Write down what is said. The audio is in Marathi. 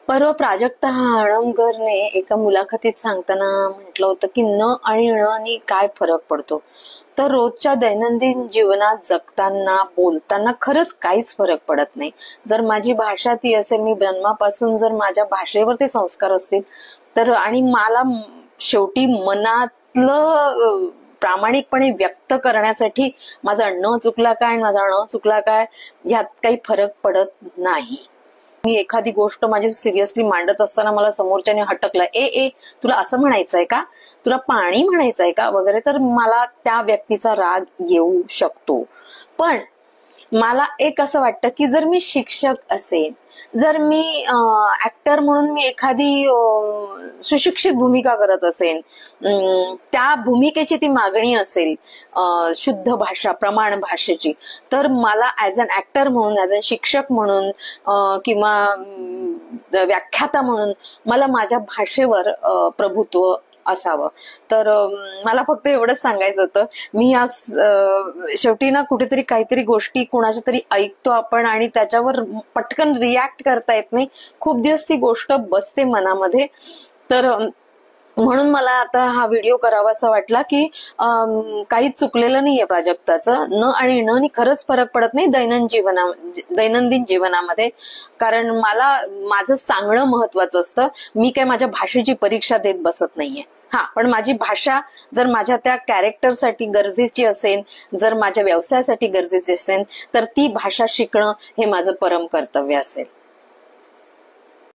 परवा प्राजक्ता हणमकरने एका मुलाखतीत सांगताना म्हटलं होतं की न आणि ण आणि काय फरक पडतो. तर रोजच्या दैनंदिन जीवनात जगताना बोलताना खरंच काहीच फरक पडत नाही. जर माझी भाषा ती असेल, मी जन्मापासून जर माझ्या भाषेवरती संस्कार असतील तर, आणि मला शेवटी मनातलं प्रामाणिकपणे व्यक्त करण्यासाठी माझा न चुकला काय आणि माझा ण चुकला काय यात काही फरक पडत नाही. मी एखादी गोष्ट माझी सिरियसली मांडत असताना मला समोरच्याने हटकलं, ए तुला असं म्हणायचंय का, तुला पाणी म्हणायचंय का वगैरे, तर मला त्या व्यक्तीचा राग येऊ शकतो. पण मला एक असं वाटतं की जर मी शिक्षक असेल, जर मी ऍक्टर म्हणून मी एखादी सुशिक्षित भूमिका करत असेल, त्या भूमिकेची ती मागणी असेल शुद्ध भाषा, प्रमाण भाषेची, तर मला ऍज अन ऍक्टर म्हणून, ऍज अन शिक्षक म्हणून किंवा व्याख्याता म्हणून मला माझ्या भाषेवर प्रभुत्व असावं. तर मला फक्त एवढंच सांगायचं होतं. मी आज शेवटी ना कुठेतरी काहीतरी गोष्टी कोणाच्या तरी ऐकतो आपण आणि त्याच्यावर पटकन रिॲक्ट करता येत नाही. खूप दिवस ती गोष्ट बसते मनामध्ये. तर म्हणून मला आता हा व्हिडिओ करावासा वाटला की काहीच चुकलेलं नाहीये प्राजक्ताचं. न आणि ण नी खरंच फरक पडत नाही दैनंदिन जीवनामध्ये. कारण मला माझं सांगणं महत्वाचं असतं. मी काय माझ्या भाषेची परीक्षा देत बसत नाहीये. पण माझी भाषा जर माझ्या त्या कॅरेक्टरसाठी गरजेची असेल, जर माझ्या व्यवसायासाठी गरजेची असेल, तर ती भाषा शिकणं हे माझं परम कर्तव्य असेल.